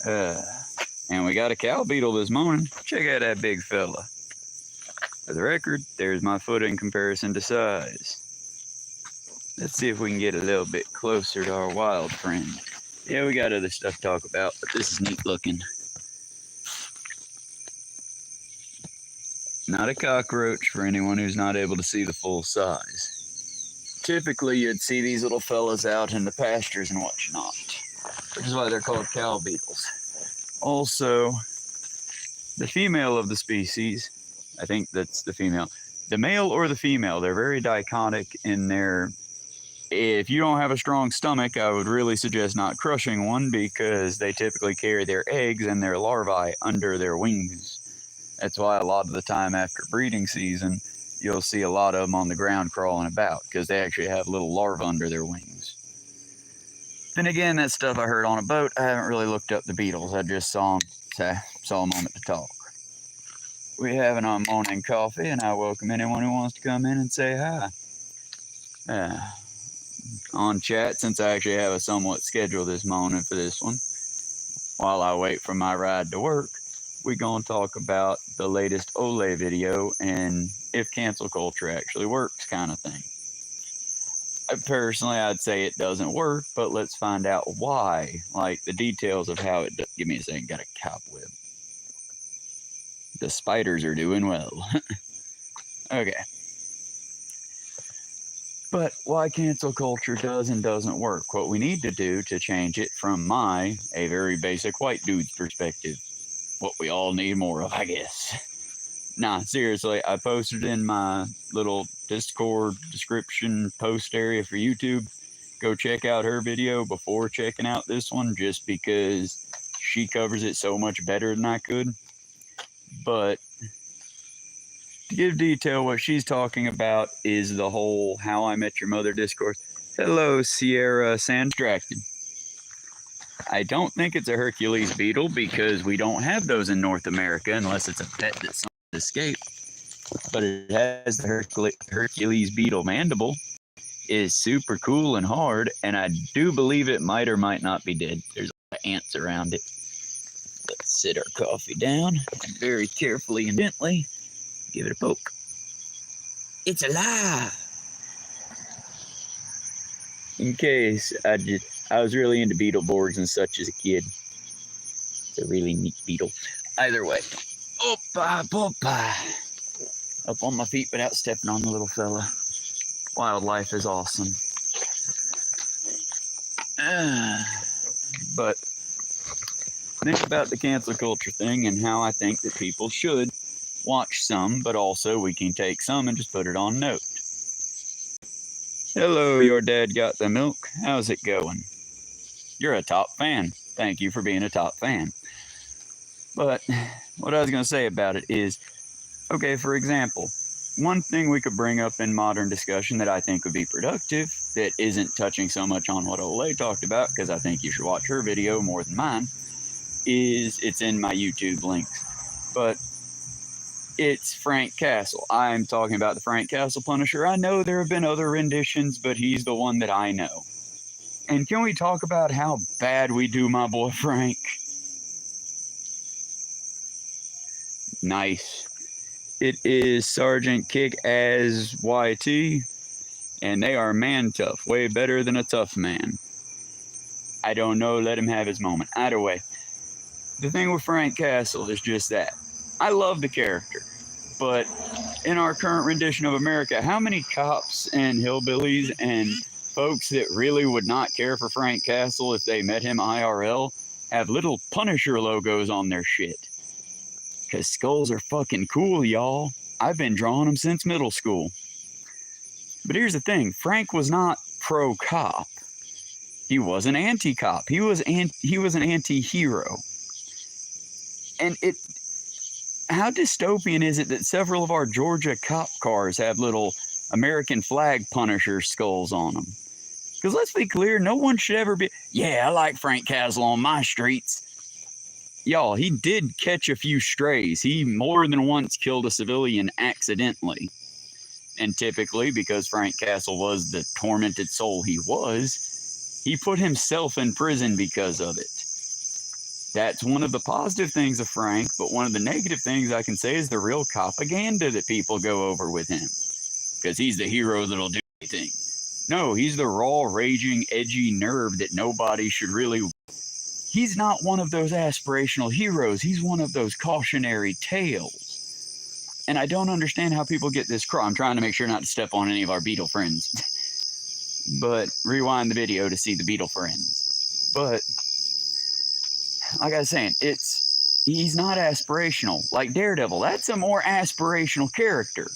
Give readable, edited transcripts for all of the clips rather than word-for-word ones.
And we got a cow beetle this morning. Check out that big fella. For the record, there's my foot in comparison to size. Let's see if we can get a little bit closer to our wild friend. Yeah, we got other stuff to talk about, but this is neat looking. Not a cockroach for anyone who's not able to see the full size. Typically, you'd see these little fellas out in the pastures and whatnot, which is why they're called cow beetles. Also, the female of the species, I think that's the female, the male or the female, they're very dichotic in their... If you don't have a strong stomach, I would really suggest not crushing one because they typically carry their eggs and their larvae under their wings. That's why a lot of the time after breeding season, you'll see a lot of them on the ground crawling about because they actually have little larvae under their wings. Then again, that's stuff I heard on a boat. I haven't really looked up the beetles. I just saw them a moment to talk. We're having our morning coffee, and I welcome anyone who wants to come in and say hi. On chat, since I actually have a somewhat schedule this morning for this one, while I wait for my ride to work, we're going to talk about the latest Ole video and if cancel culture actually works kind of thing. Personally, I'd say it doesn't work, but let's find out why. Like the details of how it does. Give me a second, got a cobweb. The spiders are doing well. Okay. But why cancel culture does and doesn't work. What we need to do to change it from a very basic white dude's perspective. What we all need more of, I guess. Nah, seriously, I posted in my little Discord description post area for YouTube. Go check out her video before checking out this one, just because she covers it so much better than I could. But to give detail, what she's talking about is the whole How I Met Your Mother discourse. Hello, Sierra Sandstracted. I don't think it's a Hercules beetle because we don't have those in North America unless it's a pet that someone escaped. But it has the Hercules beetle mandible. It is super cool and hard, and I do believe it might or might not be dead. There's a lot of ants around it. Let's sit our coffee down and very carefully and gently give it a poke. It's alive! In case, I was really into beetle boards and such as a kid. It's a really neat beetle. Either way. Opa. Up on my feet without stepping on the little fella. Wildlife is awesome. But think about the cancel culture thing and how I think that people should watch some, but also we can take some and just put it on note. Hello, your dad got the milk. How's it going? You're a top fan. Thank you for being a top fan. But what I was going to say about it is, okay, for example, one thing we could bring up in modern discussion that I think would be productive, that isn't touching so much on what Ole talked about, because I think you should watch her video more than mine, is it's in my YouTube links. But it's Frank Castle. I'm talking about the Frank Castle Punisher. I know there have been other renditions, but he's the one that I know. And can we talk about how bad we do my boy Frank? Nice. It is Sergeant Kick-Ass YT, and they are man tough, way better than a tough man. I don't know, let him have his moment. Either way, the thing with Frank Castle is just that. I love the character, but in our current rendition of America, how many cops and hillbillies and folks that really would not care for Frank Castle if they met him IRL have little Punisher logos on their shit? Because skulls are fucking cool, y'all. I've been drawing them since middle school. But here's the thing. Frank was not pro-cop. He was an anti-cop. He was an anti-hero. And how dystopian is it that several of our Georgia cop cars have little American flag Punisher skulls on them? Because let's be clear, no one should ever be, yeah, I like Frank Castle on my streets. Y'all, he did catch a few strays. He more than once killed a civilian accidentally. And typically, because Frank Castle was the tormented soul he was, he put himself in prison because of it. That's one of the positive things of Frank, but one of the negative things I can say is the real propaganda that people go over with him. Because he's the hero that'll do anything. No, he's the raw, raging, edgy nerd that nobody should really. He's not one of those aspirational heroes. He's one of those cautionary tales. And I don't understand how people get this cross. I'm trying to make sure not to step on any of our Beetle friends. But rewind the video to see the Beetle friends. But like I was saying, he's not aspirational. Like Daredevil, that's a more aspirational character.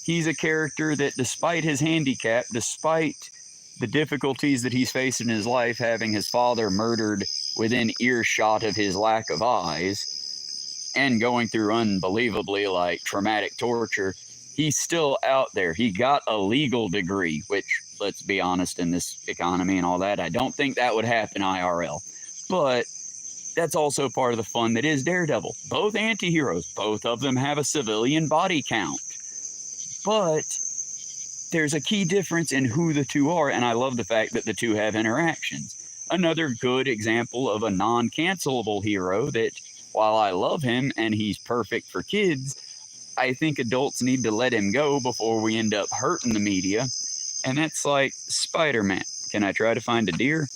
He's a character that, despite his handicap, despite the difficulties that he's faced in his life, having his father murdered within earshot of his lack of eyes, and going through unbelievably like traumatic torture, he's still out there. He got a legal degree, which, let's be honest, in this economy and all that, I don't think that would happen IRL. But that's also part of the fun that is Daredevil. Both anti-heroes, both of them have a civilian body count. But there's a key difference in who the two are, and I love the fact that the two have interactions. Another good example of a non-cancelable hero that, while I love him and he's perfect for kids, I think adults need to let him go before we end up hurting the media, and that's like Spider-Man. Can I try to find a deer?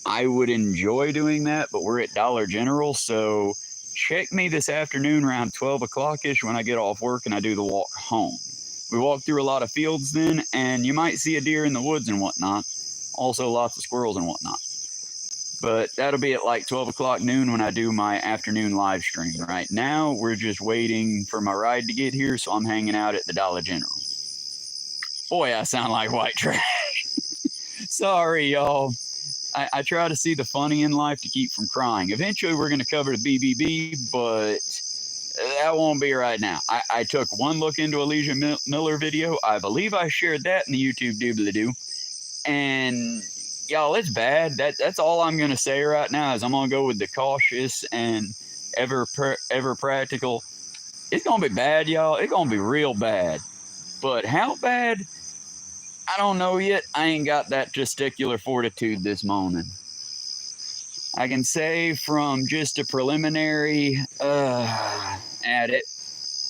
I would enjoy doing that, but we're at Dollar General, so check me this afternoon around 12 o'clock-ish when I get off work and I do the walk home. We walk through a lot of fields then, and you might see a deer in the woods and whatnot. Also lots of squirrels and whatnot. But that'll be at like 12 o'clock noon when I do my afternoon live stream. Right now, we're just waiting for my ride to get here, so I'm hanging out at the Dollar General. Boy, I sound like white trash. Sorry, y'all. I try to see the funny in life to keep from crying. Eventually, we're going to cover the BBB, but that won't be right now. I took one look into Elijah Miller video. I believe I shared that in the YouTube doobly-doo. And, y'all, it's bad. That's all I'm going to say right now is I'm going to go with the cautious and ever practical. It's going to be bad, y'all. It's going to be real bad. But how bad? I don't know yet. I ain't got that testicular fortitude this morning. I can say from just a preliminary at it,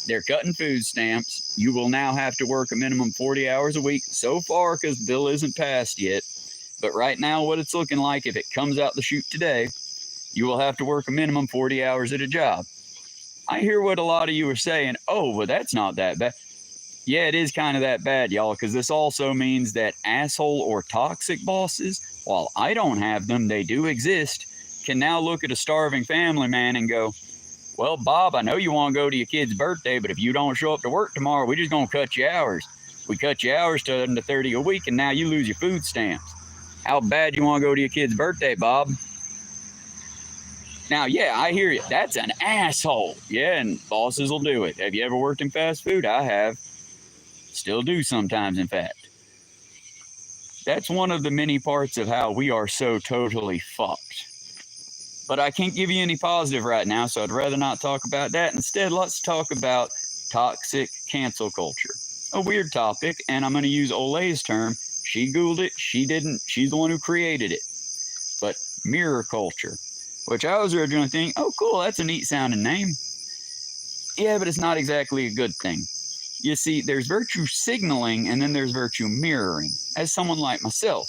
they're cutting food stamps. You will now have to work a minimum 40 hours a week so far because the bill isn't passed yet. But right now, what it's looking like, if it comes out the chute today, you will have to work a minimum 40 hours at a job. I hear what a lot of you are saying. Oh, well, that's not that bad. Yeah, it is kind of that bad, y'all, because this also means that asshole or toxic bosses, while I don't have them, they do exist, can now look at a starving family man and go, well, Bob, I know you want to go to your kid's birthday, but if you don't show up to work tomorrow, we're just going to cut you hours. We cut you hours to under 30 a week, and now you lose your food stamps. How bad you want to go to your kid's birthday, Bob? Now, yeah, I hear you. That's an asshole. Yeah, and bosses will do it. Have you ever worked in fast food? I have. Still do sometimes, in fact. That's one of the many parts of how we are so totally fucked. But I can't give you any positive right now, so I'd rather not talk about that. Instead, let's talk about toxic cancel culture. A weird topic, and I'm going to use Olay's term. She Googled it. She didn't. She's the one who created it. But mirror culture, which I was originally thinking, oh, cool, that's a neat sounding name. Yeah, but it's not exactly a good thing. You see, there's virtue signaling and then there's virtue mirroring. As someone like myself,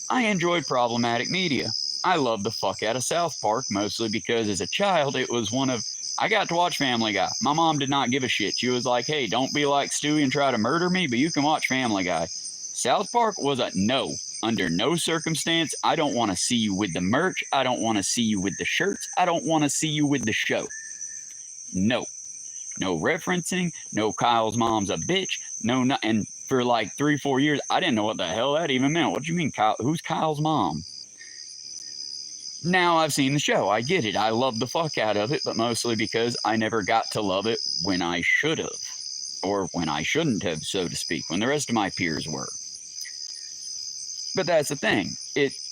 I enjoyed problematic media. I loved the fuck out of South Park, mostly because as a child, it was I got to watch Family Guy. My mom did not give a shit. She was like, hey, don't be like Stewie and try to murder me, but you can watch Family Guy. South Park was a no. Under no circumstance, I don't want to see you with the merch. I don't want to see you with the shirts. I don't want to see you with the show. No. No referencing, no Kyle's mom's a bitch, and for like 3-4 years, I didn't know what the hell that even meant. What do you mean, Kyle? Who's Kyle's mom? Now I've seen the show. I get it. I love the fuck out of it, but mostly because I never got to love it when I should have, or when I shouldn't have, so to speak, when the rest of my peers were. But that's the thing.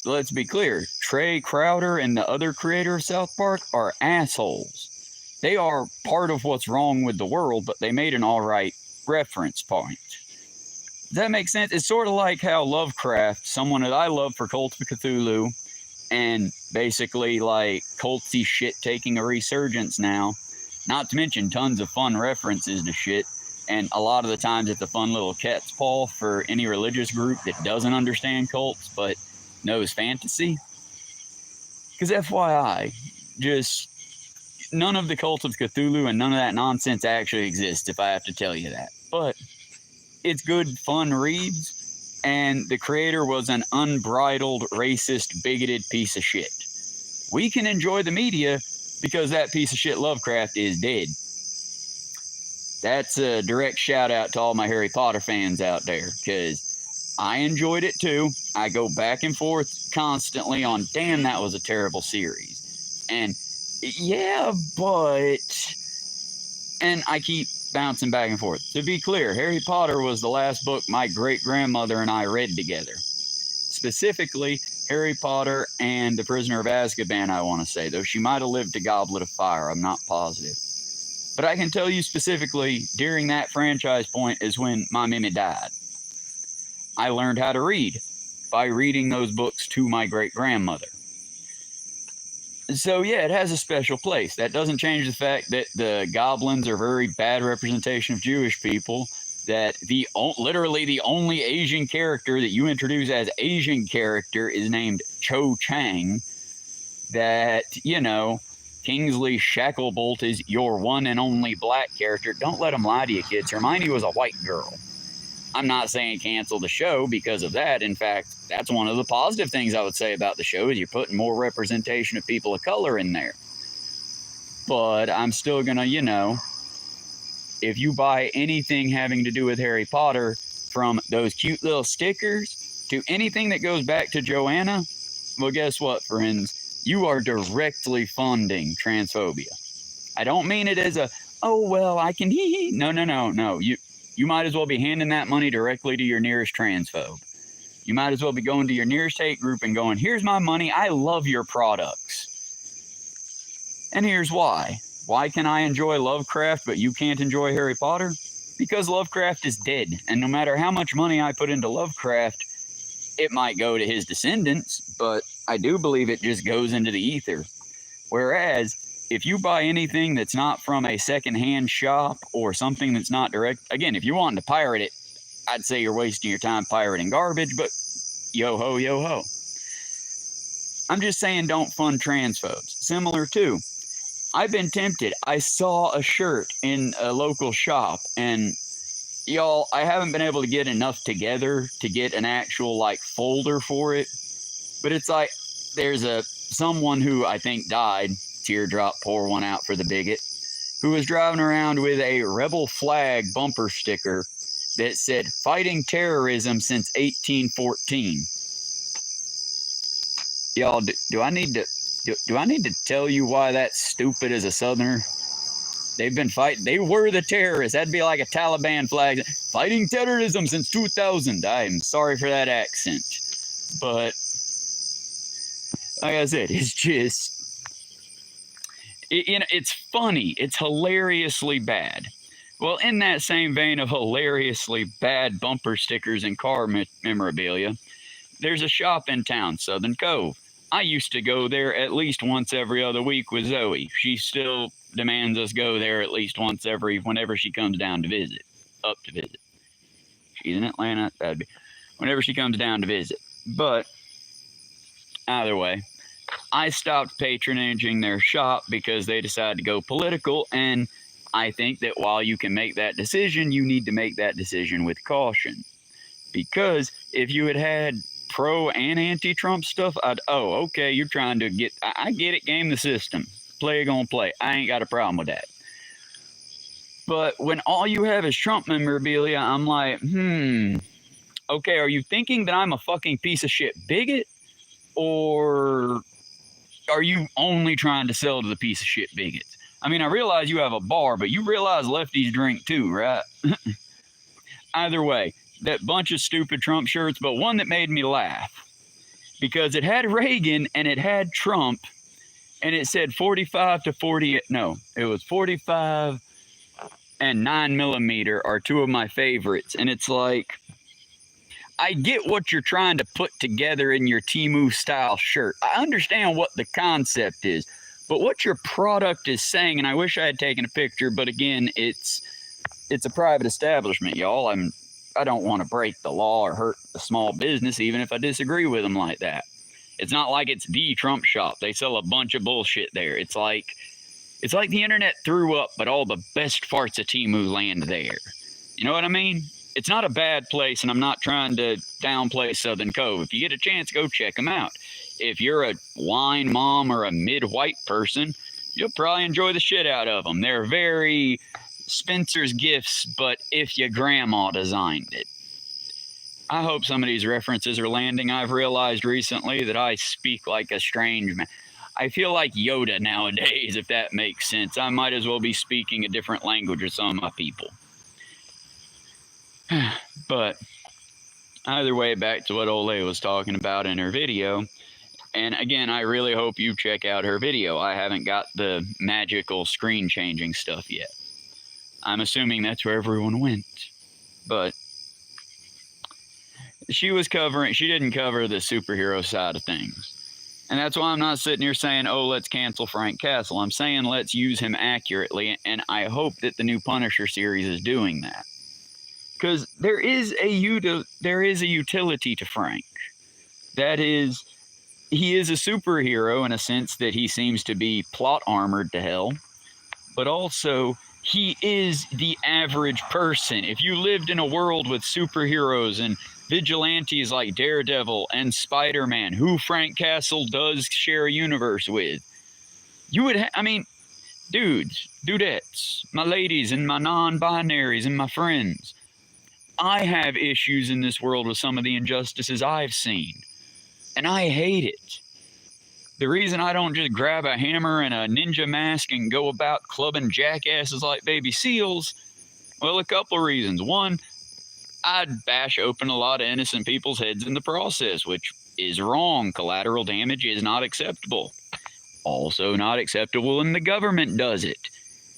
Let's be clear. Trey Crowder and the other creator of South Park are assholes. They are part of what's wrong with the world, but they made an alright reference point. Does that make sense? It's sort of like how Lovecraft, someone that I love for Cult of Cthulhu, and basically like culty shit taking a resurgence now. Not to mention tons of fun references to shit. And a lot of the times it's a fun little cat's paw for any religious group that doesn't understand cults but knows fantasy. Because FYI, just none of the cults of Cthulhu and none of that nonsense actually exists, if I have to tell you that. But it's good, fun reads, and the creator was an unbridled, racist, bigoted piece of shit. We can enjoy the media because that piece of shit Lovecraft is dead. That's a direct shout out to all my Harry Potter fans out there, because I enjoyed it too. I go back and forth constantly on, damn, that was a terrible series. And yeah, but... And I keep bouncing back and forth. To be clear, Harry Potter was the last book my great-grandmother and I read together. Specifically, Harry Potter and The Prisoner of Azkaban, I want to say, though she might have lived to Goblet of Fire, I'm not positive. But I can tell you specifically, during that franchise point is when my Mimi died. I learned how to read by reading those books to my great-grandmother. So yeah, it has a special place. That doesn't change the fact that the goblins are a very bad representation of Jewish people, that literally the only Asian character that you introduce as Asian character is named Cho Chang, that, you know, Kingsley Shacklebolt is your one and only black character. Don't let them lie to you, kids. Hermione was a white girl. I'm not saying cancel the show because of that. In fact, that's one of the positive things I would say about the show is you're putting more representation of people of color in there. But I'm still gonna, you know, if you buy anything having to do with Harry Potter, from those cute little stickers to anything that goes back to Joanna, well, guess what, friends? You are directly funding transphobia. I don't mean it as a, oh, well, I can hee hee. No. You might as well be handing that money directly to your nearest transphobe. You might as well be going to your nearest hate group and going, here's my money. I love your products. And here's why. Why can I enjoy Lovecraft, but you can't enjoy Harry Potter? Because Lovecraft is dead. And no matter how much money I put into Lovecraft, it might go to his descendants, but I do believe it just goes into the ether. Whereas, if you buy anything that's not from a secondhand shop or something that's not direct, again, if you're wanting to pirate it, I'd say you're wasting your time pirating garbage, but yo ho, yo ho. I'm just saying don't fund transphobes. Similar to, I've been tempted. I saw a shirt in a local shop, and y'all, I haven't been able to get enough together to get an actual like folder for it. But it's like there's someone who I think died, teardrop, pour one out for the bigot, who was driving around with a rebel flag bumper sticker that said fighting terrorism since 1814. Y'all, do I need to tell you why that's stupid as a Southerner? They've been fighting. They were the terrorists. That'd be like a Taliban flag. Fighting terrorism since 2000. I'm sorry for that accent. But, like I said, it's just... it's funny. It's hilariously bad. Well, in that same vein of hilariously bad bumper stickers and car memorabilia, there's a shop in town, Southern Cove. I used to go there at least once every other week with Zoe. She still demands us go there at least once whenever she comes down to visit. Up to visit. She's in Atlanta. That'd be whenever she comes down to visit. But either way, I stopped patronaging their shop because they decided to go political, and I think that while you can make that decision, you need to make that decision with caution. Because if you had pro and anti-Trump stuff, okay, you're trying to get, I get it, game the system. Play gonna play. I ain't got a problem with that. But when all you have is Trump memorabilia, I'm like, okay, are you thinking that I'm a fucking piece of shit bigot? Or are you only trying to sell to the piece of shit bigots? I mean, I realize you have a bar, but you realize lefties drink too, right? Either way, that bunch of stupid Trump shirts, but one that made me laugh. Because it had Reagan and it had Trump, and it said 45 to 40, no, it was 45 and 9mm are two of my favorites. And it's like, I get what you're trying to put together in your Temu style shirt. I understand what the concept is, but what your product is saying, and I wish I had taken a picture, but again, it's a private establishment, y'all. I don't want to break the law or hurt a small business, even if I disagree with them like that. It's not like it's the Trump shop. They sell a bunch of bullshit there. It's like the internet threw up, but all the best parts of Temu land there. You know what I mean? It's not a bad place, and I'm not trying to downplay Southern Cove. If you get a chance, go check them out. If you're a wine mom or a mid-white person, you'll probably enjoy the shit out of them. They're very Spencer's Gifts, but if your grandma designed it. I hope some of these references are landing. I've realized recently that I speak like a strange man. I feel like Yoda nowadays, if that makes sense. I might as well be speaking a different language with some of my people. But either way, back to what Ole was talking about in her video. And again, I really hope you check out her video. I haven't got the magical screen changing stuff yet. I'm assuming that's where everyone went. But she didn't cover the superhero side of things. And that's why I'm not sitting here saying, oh, let's cancel Frank Castle. I'm saying let's use him accurately, and I hope that the new Punisher series is doing that. Because there is a utility to Frank. That is, he is a superhero in a sense that he seems to be plot armored to hell, but also he is the average person. If you lived in a world with superheroes and vigilantes like Daredevil and Spider-Man, who Frank Castle does share a universe with, you would dudes, dudettes, my ladies and my non-binaries and my friends, I have issues in this world with some of the injustices I've seen, and I hate it. The reason I don't just grab a hammer and a ninja mask and go about clubbing jackasses like baby seals, well, a couple of reasons. One, I'd bash open a lot of innocent people's heads in the process, which is wrong. Collateral damage is not acceptable. Also not acceptable when the government does it.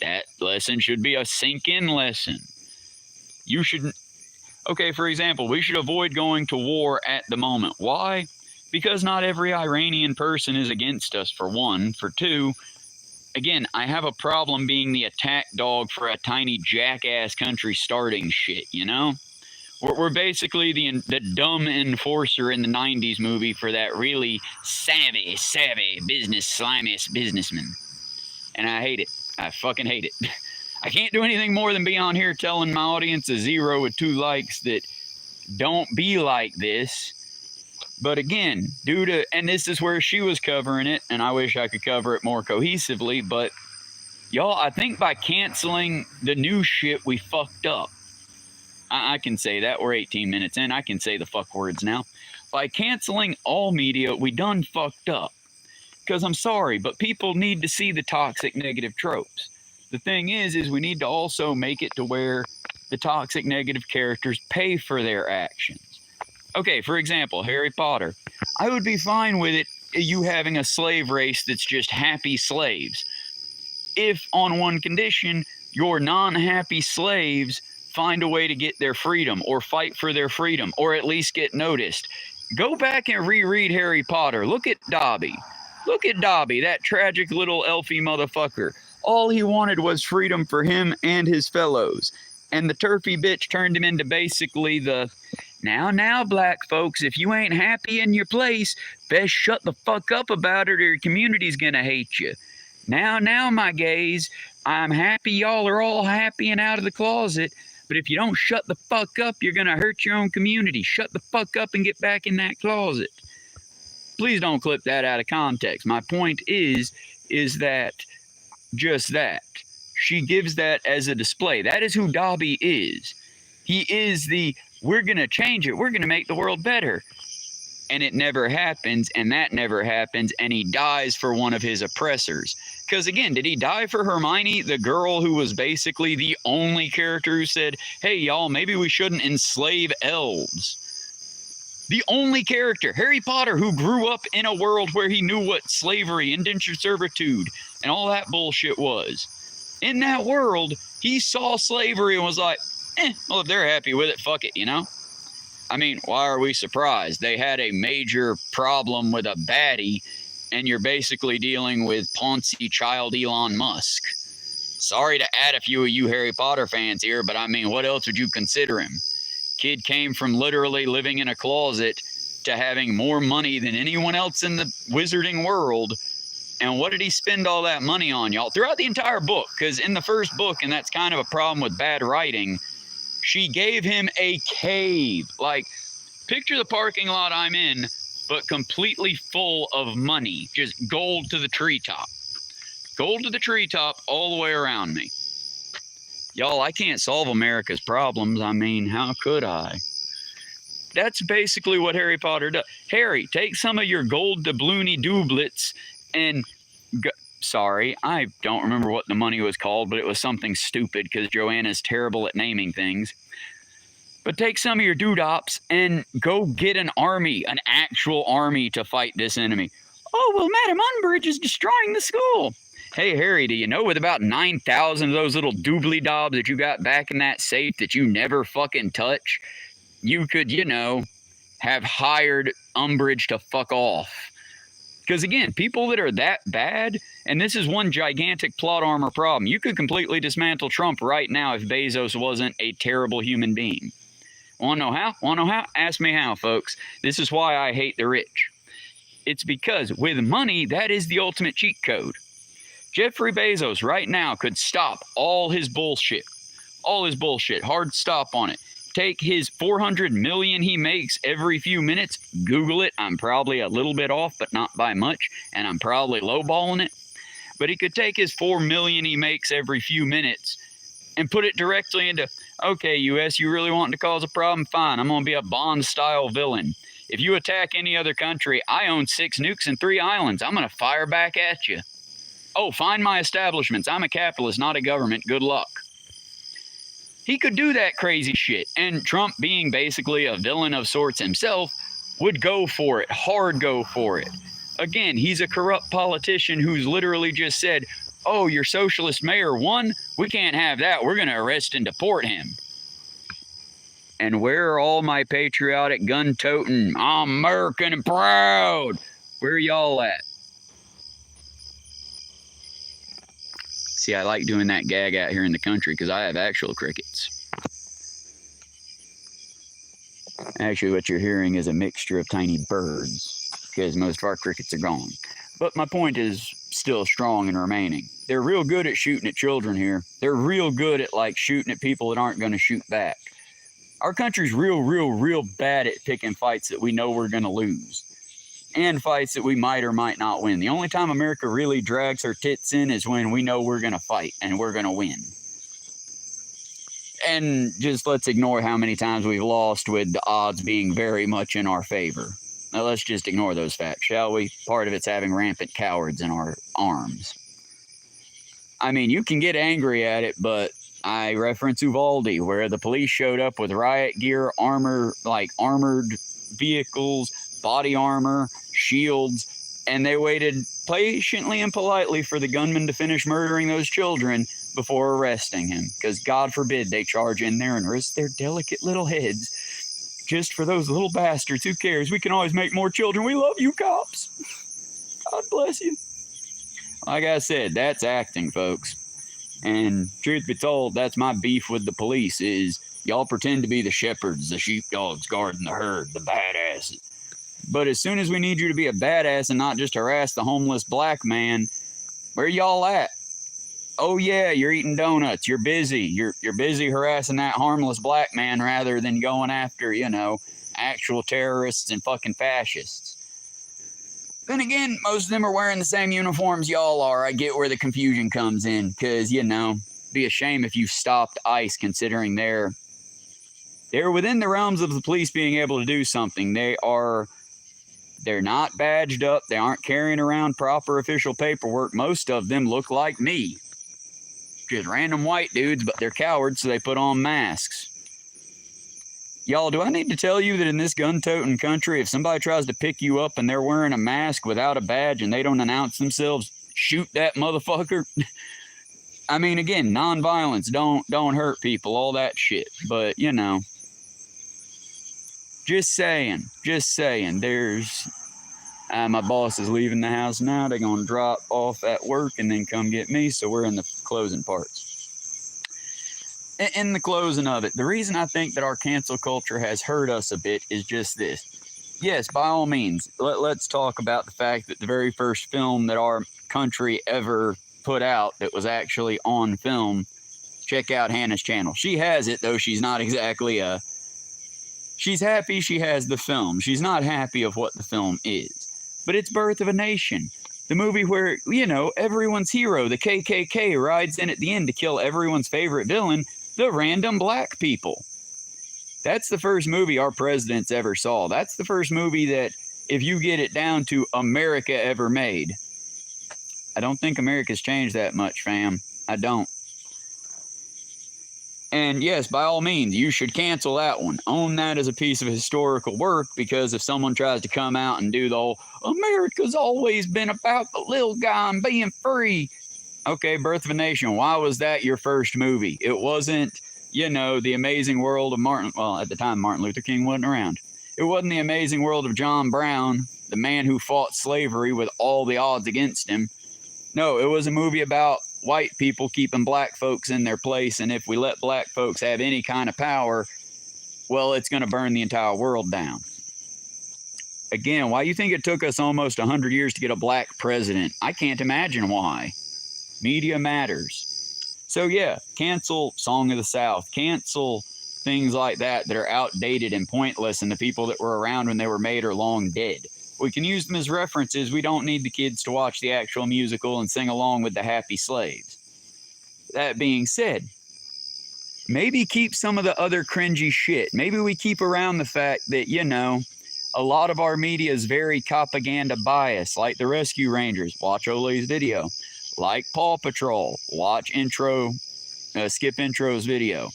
That lesson should be a sink-in lesson. You shouldn't... Okay, for example, we should avoid going to war at the moment. Why? Because not every Iranian person is against us, for one. For two, again, I have a problem being the attack dog for a tiny jackass country starting shit, you know? We're basically the dumb enforcer in the 90s movie for that really savvy slimiest businessman. And I hate it. I fucking hate it. I can't do anything more than be on here telling my audience a 0 with 2 likes that don't be like this. But again, and this is where she was covering it, and I wish I could cover it more cohesively, but y'all, I think by canceling the new shit, we fucked up. I can say that. We're 18 minutes in. I can say the fuck words now. By canceling all media, we done fucked up. Because I'm sorry, but people need to see the toxic negative tropes. The thing is we need to also make it to where the toxic negative characters pay for their actions. Okay, for example, Harry Potter. I would be fine with it, you having a slave race that's just happy slaves. If, on one condition, your non-happy slaves find a way to get their freedom or fight for their freedom or at least get noticed. Go back and reread Harry Potter. Look at Dobby. Look at Dobby, that tragic little elfie motherfucker. All he wanted was freedom for him and his fellows. And the turfy bitch turned him into basically the, now, black folks, if you ain't happy in your place, best shut the fuck up about it or your community's gonna hate you. Now, my gays, I'm happy y'all are all happy and out of the closet, but if you don't shut the fuck up, you're gonna hurt your own community. Shut the fuck up and get back in that closet. Please don't clip that out of context. My point is that just that. She gives that as a display. That is who Dobby is. He is we're going to change it. We're going to make the world better. And it never happens, and that never happens, and he dies for one of his oppressors. Because again, did he die for Hermione, the girl who was basically the only character who said, hey, y'all, maybe we shouldn't enslave elves? The only character, Harry Potter, who grew up in a world where he knew what slavery, indentured servitude, and all that bullshit was. In that world, he saw slavery and was like, well, if they're happy with it, fuck it, you know? I mean, why are we surprised? They had a major problem with a baddie, and you're basically dealing with Ponzi child Elon Musk. Sorry to add a few of you Harry Potter fans here, but I mean, what else would you consider him? Kid came from literally living in a closet to having more money than anyone else in the wizarding world. And what did he spend all that money on, y'all? Throughout the entire book, because in the first book, and that's kind of a problem with bad writing, she gave him a cave. Like, picture the parking lot I'm in, but completely full of money. Just gold to the treetop. Gold to the treetop all the way around me. Y'all, I can't solve America's problems. I mean, how could I? That's basically what Harry Potter does. Harry, take some of your gold doubloony doublets and... Sorry, I don't remember what the money was called, but it was something stupid because Joanna's terrible at naming things. But take some of your doodops and go get an army, an actual army to fight this enemy. Oh, well, Madam Umbridge is destroying the school. Hey, Harry, do you know with about 9,000 of those little doobly dobs that you got back in that safe that you never fucking touch, you could, you know, have hired Umbridge to fuck off. Because again, people that are that bad, and this is one gigantic plot armor problem, you could completely dismantle Trump right now if Bezos wasn't a terrible human being. Want to know how? Want to know how? Ask me how, folks. This is why I hate the rich. It's because with money, that is the ultimate cheat code. Jeffrey Bezos right now could stop all his bullshit. All his bullshit. Hard stop on it. Take his 400 million he makes every few minutes, Google it. I'm probably a little bit off, but not by much, and I'm probably lowballing it. But he could take his 4 million he makes every few minutes and put it directly into, okay, US, you really wanting to cause a problem? Fine, I'm going to be a Bond-style villain. If you attack any other country, I own 6 nukes and 3 islands. I'm going to fire back at you. Oh, find my establishments. I'm a capitalist, not a government. Good luck. He could do that crazy shit, and Trump, being basically a villain of sorts himself, would go for it, hard go for it. Again, he's a corrupt politician who's literally just said, oh, your socialist mayor won? We can't have that. We're going to arrest and deport him. And where are all my patriotic gun-toting, I'm American and proud? Where are y'all at? See, I like doing that gag out here in the country because I have actual crickets. Actually, what you're hearing is a mixture of tiny birds because most of our crickets are gone. But my point is still strong and remaining. They're real good at shooting at children here. They're real good at, like, shooting at people that aren't going to shoot back. Our country's real bad at picking fights that we know we're going to lose. And fights that we might or might not win. The only time America really drags her tits in is when we know we're going to fight and we're going to win. And just let's ignore how many times we've lost with the odds being very much in our favor. Now let's just ignore those facts, shall we? Part of it's having rampant cowards in our arms. I mean, you can get angry at it, but I reference Uvalde, where the police showed up with riot gear, armor, like armored vehicles, body armor, shields, and they waited patiently and politely for the gunman to finish murdering those children before arresting him. Because God forbid they charge in there and risk their delicate little heads just for those little bastards. Who cares? We can always make more children. We love you, cops. God bless you. Like I said, that's acting, folks. And truth be told, that's my beef with the police is y'all pretend to be the shepherds, the sheepdogs guarding the herd, the badasses. But as soon as we need you to be a badass and not just harass the homeless black man, where y'all at? Oh yeah, you're eating donuts. You're busy. You're busy harassing that harmless black man rather than going after, you know, actual terrorists and fucking fascists. Then again, most of them are wearing the same uniforms y'all are. I get where the confusion comes in because, you know, be a shame if you stopped ICE considering they're within the realms of the police being able to do something. They're not badged up. They aren't carrying around proper official paperwork. Most of them look like me. Just random white dudes, but they're cowards, so they put on masks. Y'all, do I need to tell you that in this gun-toting country, if somebody tries to pick you up and they're wearing a mask without a badge and they don't announce themselves, shoot that motherfucker? I mean, again, nonviolence, don't hurt people, all that shit. But, you know, Just saying. Just saying. There's. My boss is leaving the house now. They're going to drop off at work and then come get me. So we're in the closing parts. In the closing of it, the reason I think that our cancel culture has hurt us a bit is just this. Yes, by all means, let's talk about the fact that the very first film that our country ever put out that was actually on film, check out Hannah's channel. She has it, though she's not exactly a... She's happy she has the film. She's not happy of what the film is. But it's Birth of a Nation. The movie where, you know, everyone's hero, the KKK, rides in at the end to kill everyone's favorite villain, the random black people. That's the first movie our presidents ever saw. That's the first movie that, if you get it down to, America ever made. I don't think America's changed that much, fam. I don't. And yes, by all means, you should cancel that one. Own that as a piece of historical work, because if someone tries to come out and do the whole, America's always been about the little guy and being free. Okay, Birth of a Nation, why was that your first movie? It wasn't, you know, The Amazing World of Martin... Well, at the time, Martin Luther King wasn't around. It wasn't The Amazing World of John Brown, the man who fought slavery with all the odds against him. No, it was a movie about white people keeping black folks in their place, and if we let black folks have any kind of power, well, it's going to burn the entire world down. Again, why do you think it took us almost 100 years to get a black president? I can't imagine why. Media matters. So yeah, cancel Song of the South. Cancel things like that are outdated and pointless, and the people that were around when they were made are long dead. We can use them as references. We don't need the kids to watch the actual musical and sing along with the happy slaves. That being said, maybe keep some of the other cringy shit. Maybe we keep around the fact that, you know, a lot of our media is very propaganda biased, like the Rescue Rangers. Watch Ole's video. Like Paw Patrol, watch Skip Intro's video.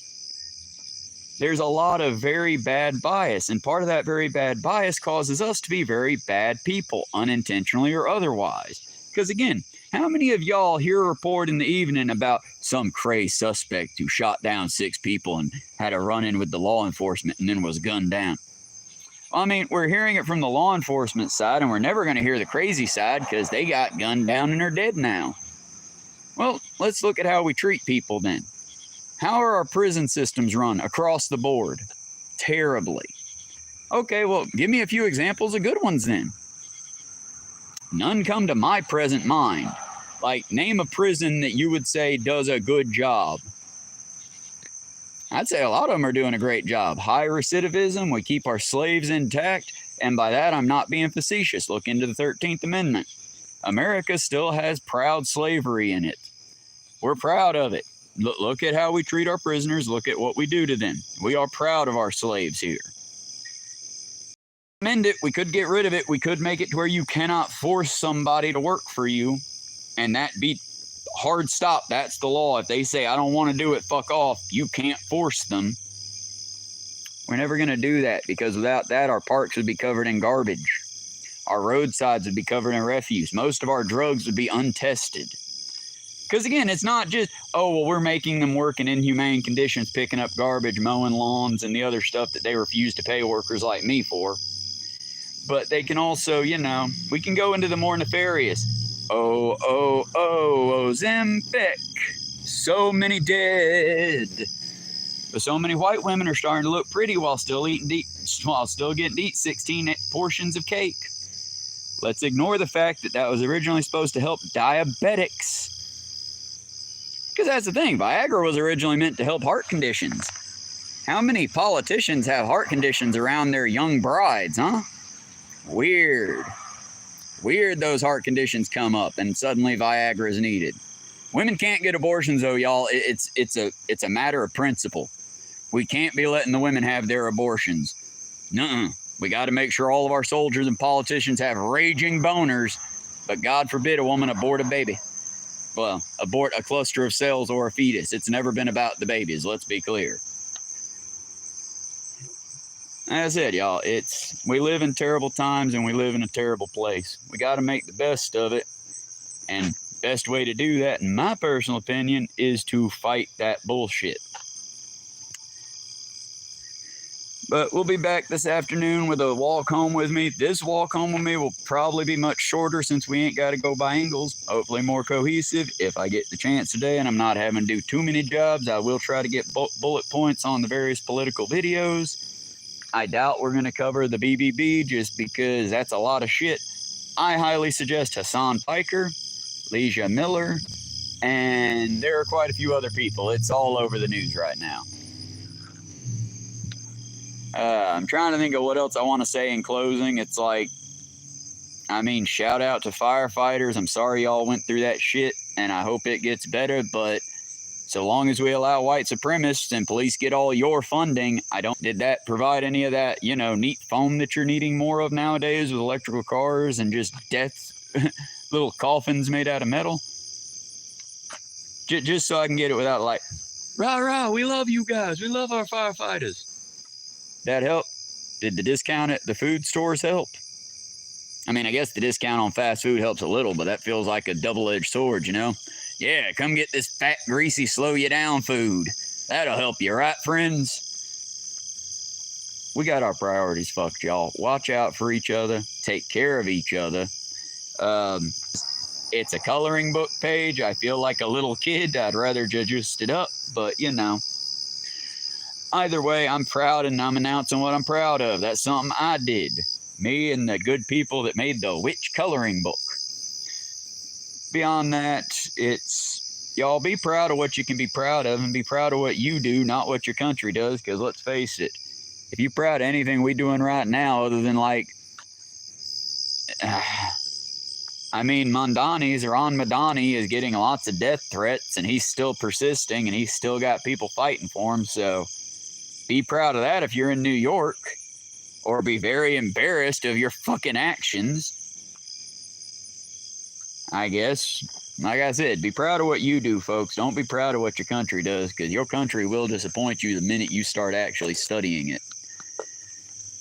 There's a lot of very bad bias, and part of that very bad bias causes us to be very bad people, unintentionally or otherwise. Because again, how many of y'all hear a report in the evening about some crazy suspect who shot down 6 people and had a run-in with the law enforcement and then was gunned down? I mean, we're hearing it from the law enforcement side, and we're never going to hear the crazy side because they got gunned down and are dead now. Well, let's look at how we treat people then. How are our prison systems run across the board? Terribly. Okay, well, give me a few examples of good ones then. None come to my present mind. Like, name a prison that you would say does a good job. I'd say a lot of them are doing a great job. High recidivism, we keep our slaves intact, and by that I'm not being facetious. Look into the 13th Amendment. America still has proud slavery in it. We're proud of it. Look at how we treat our prisoners. Look at what we do to them. We are proud of our slaves here. Amend it. We could get rid of it. We could make it to where you cannot force somebody to work for you, and that be hard stop. That's the law. If they say, I don't want to do it, fuck off, you can't force them. We're never going to do that, because without that, our parks would be covered in garbage. Our roadsides would be covered in refuse. Most of our drugs would be untested. Because again, it's not just, oh, well, we're making them work in inhumane conditions, picking up garbage, mowing lawns, and the other stuff that they refuse to pay workers like me for. But they can also, you know, we can go into the more nefarious. Ozempic. So many dead. But so many white women are starting to look pretty while still getting to eat 16 portions of cake. Let's ignore the fact that that was originally supposed to help diabetics. Because that's the thing, Viagra was originally meant to help heart conditions. How many politicians have heart conditions around their young brides, huh? Weird. Weird those heart conditions come up and suddenly Viagra is needed. Women can't get abortions though, y'all. It's a matter of principle. We can't be letting the women have their abortions. Nuh-uh. We got to make sure all of our soldiers and politicians have raging boners, but God forbid a woman abort a baby. Well, abort a cluster of cells or a fetus. It's never been about the babies, let's be clear. As I said, y'all, we live in terrible times and we live in a terrible place. We got to make the best of it, and best way to do that, in my personal opinion, is to fight that bullshit. But we'll be back this afternoon with a walk home with me. This walk home with me will probably be much shorter since we ain't got to go by angles. Hopefully more cohesive. If I get the chance today and I'm not having to do too many jobs, I will try to get bullet points on the various political videos. I doubt we're going to cover the BBB just because that's a lot of shit. I highly suggest Hassan Piker, Leisha Miller, and there are quite a few other people. It's all over the news right now. I'm trying to think of what else I want to say in closing. It's like, I mean, shout out to firefighters. I'm sorry y'all went through that shit, and I hope it gets better, but so long as we allow white supremacists and police get all your funding, did that provide any of that, neat foam that you're needing more of nowadays with electrical cars and just death, little coffins made out of metal? Just so I can get it without like, rah, rah, we love you guys. We love our firefighters. That help? Did the discount at the food stores help? I mean, I guess the discount on fast food helps a little, but that feels like a double-edged sword, Yeah, come get this fat, greasy, slow you down food. That'll help you, right, friends? We got our priorities fucked, y'all. Watch out for each other. Take care of each other. It's a coloring book page. I feel like a little kid. I'd rather just it up, but Either way, I'm proud and I'm announcing what I'm proud of. That's something I did. Me and the good people that made the witch coloring book. Beyond that, it's y'all be proud of what you can be proud of and be proud of what you do, not what your country does, because let's face it, if you're proud of anything we're doing right now other than Madani is getting lots of death threats and he's still persisting and he's still got people fighting for him, so be proud of that if you're in New York, or be very embarrassed of your fucking actions. I guess, like I said, be proud of what you do, folks. Don't be proud of what your country does, because your country will disappoint you the minute you start actually studying it.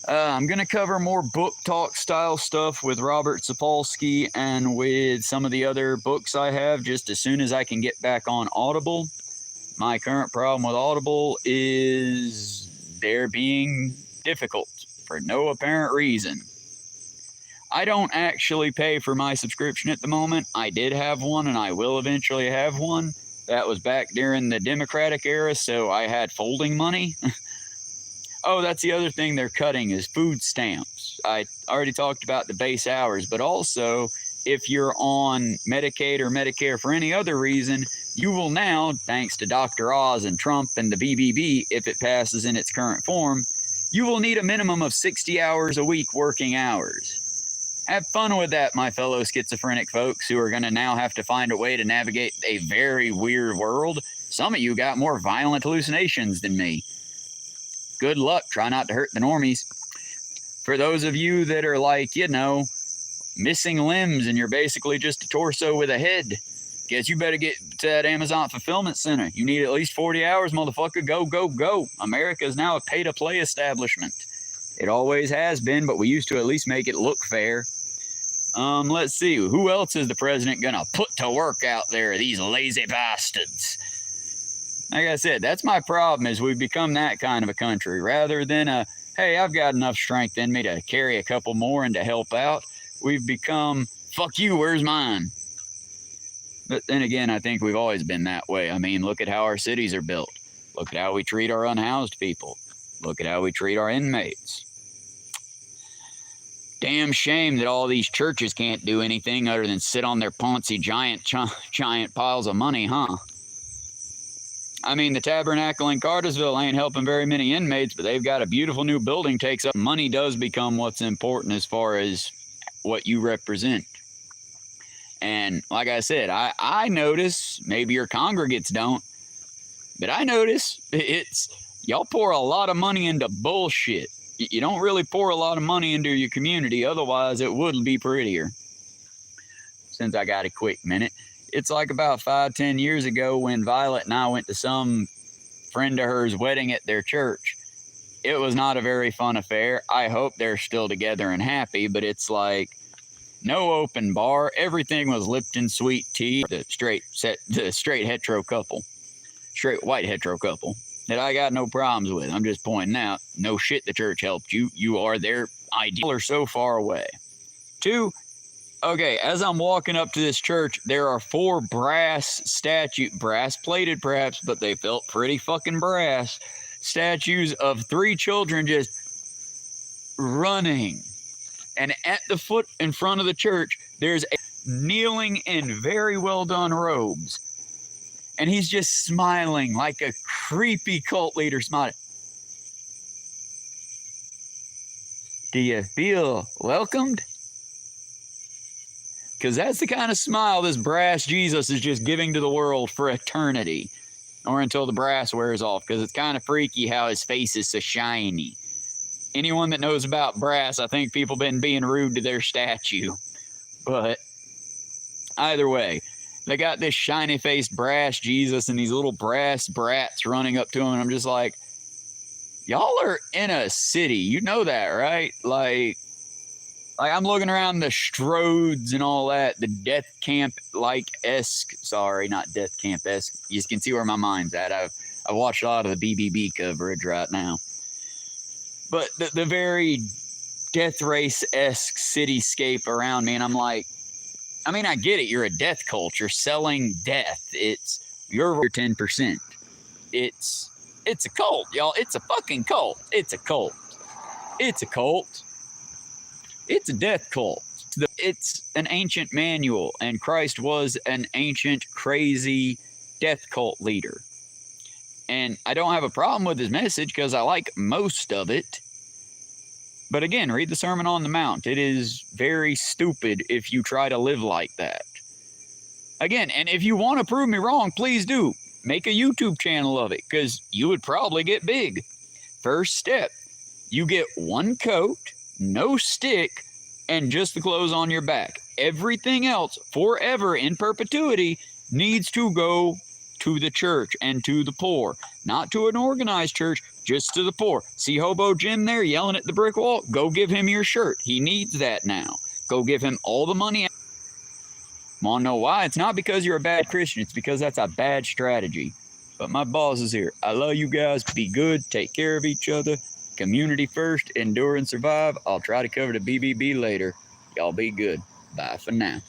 I'm going to cover more book talk style stuff with Robert Sapolsky and with some of the other books I have just as soon as I can get back on Audible. My current problem with Audible is they're being difficult for no apparent reason. I don't actually pay for my subscription at the moment. I did have one and I will eventually have one. That was back during the Democratic era, so I had folding money. Oh, that's the other thing they're cutting is food stamps. I already talked about the base hours, but also if you're on Medicaid or Medicare for any other reason, you will now, thanks to Dr. Oz and Trump and the BBB, if it passes in its current form, you will need a minimum of 60 hours a week working hours. Have fun with that, my fellow schizophrenic folks who are going to now have to find a way to navigate a very weird world. Some of you got more violent hallucinations than me. Good luck. Try not to hurt the normies. For those of you that are missing limbs and you're basically just a torso with a head, guess you better get to that Amazon fulfillment center. You need at least 40 hours, motherfucker. Go, go, go. America is now a pay-to-play establishment. It always has been, but we used to at least make it look fair. Let's see. Who else is the president going to put to work out there? These lazy bastards. Like I said, that's my problem is we've become that kind of a country. Rather than hey, I've got enough strength in me to carry a couple more and to help out, we've become, fuck you, where's mine? But then again, I think we've always been that way. I mean, look at how our cities are built. Look at how we treat our unhoused people. Look at how we treat our inmates. Damn shame that all these churches can't do anything other than sit on their Ponzi giant piles of money, huh? I mean, the Tabernacle in Cartersville ain't helping very many inmates, but they've got a beautiful new building takes up. Money does become what's important as far as what you represent. And like I said, I notice, maybe your congregates don't, but I notice it's, y'all pour a lot of money into bullshit. You don't really pour a lot of money into your community, otherwise it would be prettier. Since I got a quick minute, it's like about 5-10 years ago when Violet and I went to some friend of hers wedding at their church. It was not a very fun affair. I hope they're still together and happy, but it's like no open bar. Everything was Lipton sweet tea. The straight hetero couple, straight white hetero couple. that I got no problems with. I'm just pointing out, no shit, the church helped you. You are their ideal or so far away. 2, okay, as I'm walking up to this church, there are 4 brass plated perhaps, but they felt pretty fucking brass, statues of 3 children just running. And at the foot in front of the church, there's a kneeling in very well done robes. And he's just smiling like a creepy cult leader smiling. Do you feel welcomed? Because that's the kind of smile this brass Jesus is just giving to the world for eternity. Or until the brass wears off. Because it's kind of freaky how his face is so shiny. Anyone that knows about brass, I think people been being rude to their statue. But either way, they got this shiny-faced brass Jesus and these little brass brats running up to him. And I'm just like, y'all are in a city. You know that, right? Like I'm looking around the Strodes and all that, the Death Camp-like-esque. Sorry, not Death Camp-esque. You can see where my mind's at. I've watched a lot of the BBB coverage right now. But the very death race-esque cityscape around me, and I'm like, I mean, I get it. You're a death cult. You're selling death. You're 10%. It's a cult, y'all. It's a fucking cult. It's a cult. It's a cult. It's a death cult. It's an ancient manual, and Christ was an ancient, crazy death cult leader. And I don't have a problem with his message because I like most of it. But again, read the Sermon on the Mount. It is very stupid if you try to live like that. Again, and if you want to prove me wrong, please do. Make a YouTube channel of it because you would probably get big. First step, you get 1 coat, no stick, and just the clothes on your back. Everything else, forever in perpetuity, needs to go to the church and to the poor. Not to an organized church, just to the poor. See Hobo Jim there yelling at the brick wall? Go give him your shirt. He needs that now. Go give him all the money. Want to know why? It's not because you're a bad Christian. It's because that's a bad strategy. But my boss is here. I love you guys. Be good. Take care of each other. Community first. Endure and survive. I'll try to cover the BBB later. Y'all be good. Bye for now.